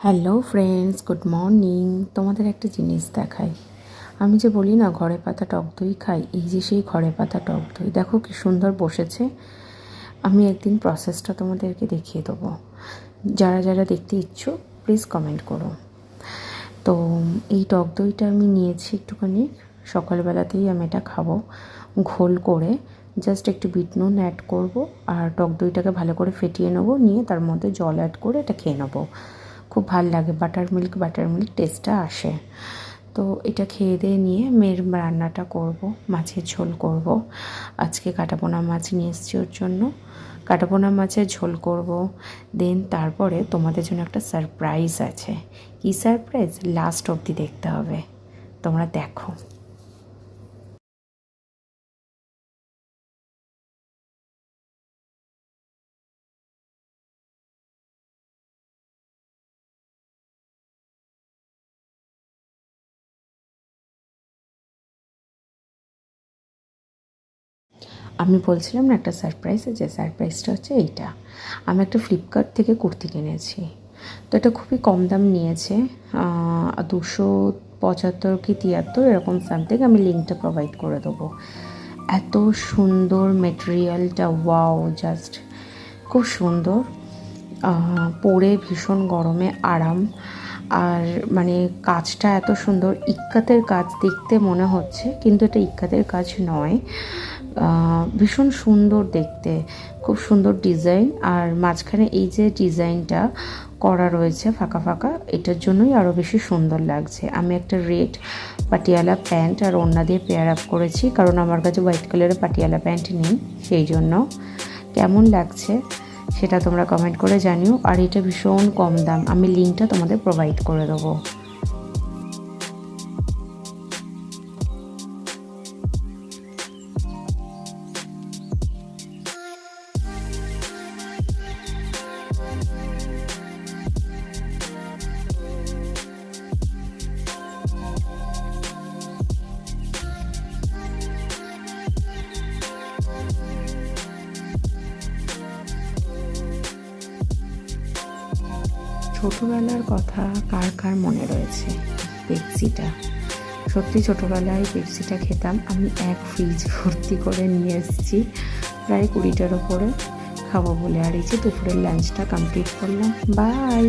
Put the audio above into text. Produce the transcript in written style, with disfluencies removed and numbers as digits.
Hello friends, good morning. তোমাদের একটা জিনিস দেখাই। আমি যে বলি না ঘরে পাতা টক দই খাই, এই যে সেই ঘরে পাতা টক দই দেখো কি সুন্দর বসেছে। আমি একদিন প্রসেসটা তোমাদেরকে দেখিয়ে দেবো। যারা যারা দেখতে ইচ্ছুক প্লিজ কমেন্ট করো। তো এই টক দইটা আমি নিয়েছি একটুখানি, সকালবেলাতেই আমি এটা খাবো। ঘোল করে জাস্ট একটু বিট নুন অ্যাড করবো আর টক দইটাকে ভালো করে ফেটিয়ে নেবো, নিয়ে তার মধ্যে জল অ্যাড করে এটা খেয়ে নেবো। খুব ভাল লাগে, বাটার মিল্ক টেস্টটা আসে। তো এটা খেয়ে দিয়ে নিয়ে মেয়ের রান্নাটা করব, মাছের ঝোল করব। আজকে কাটাপোনা মাছ নিয়ে এসেছি ওর জন্য, কাটাপোনা মাছের ঝোল করব। দেন তারপরে তোমাদের জন্য একটা সারপ্রাইজ আছে। কী সারপ্রাইজ, লাস্ট অবধি দেখতে হবে, তোমরা দেখো। আমি বলছিলাম না একটা সারপ্রাইজ আছে, সারপ্রাইজটা হচ্ছে এইটা। আমি একটা ফ্লিপকার্ট থেকে কুর্তি কিনেছি। তো এটা খুবই কম দাম নিয়েছে, 275 কি 73 এরকম সামথিং। আমি লিঙ্কটা প্রোভাইড করে দেবো। এত সুন্দর মেটেরিয়ালটা, ওয়াও, জাস্ট খুব সুন্দর। পরে ভীষণ গরমে আরাম। আর মানে কাজটা এত সুন্দর, ইক্কাতের কাজ দেখতে মনে হচ্ছে, কিন্তু এটা ইক্কাতের কাজ নয়। ভীষণ সুন্দর দেখতে, খুব সুন্দর ডিজাইন। আর মাঝখানে এই যে ডিজাইনটা করা রয়েছে ফাঁকা ফাঁকা, এটার জন্যই আরও বেশি সুন্দর লাগছে। আমি একটা রেড পাটিয়ালা প্যান্ট আর ওড়না দিয়ে পেয়ার আপ করেছি, কারণ আমার কাছে হোয়াইট কালারের পাটিয়ালা প্যান্ট নেই, সেই জন্য। কেমন লাগছে সেটা তোমরা কমেন্ট করে জানিও। আর এটা ভীষণ কম দাম, আমি লিঙ্কটা তোমাদের প্রোভাইড করে দেবো। ছোটোবেলার কথা কার কার মনে রয়েছে? পেপসিটা, সত্যি ছোটোবেলায় পেপসিটা খেতাম আমি। এক ফ্রিজ ভর্তি করে নিয়ে এসেছি, প্রায় 20টার ওপরে খাবো বলে। আর এই যে দুপুরের লাঞ্চটা কমপ্লিট করলাম। বাই।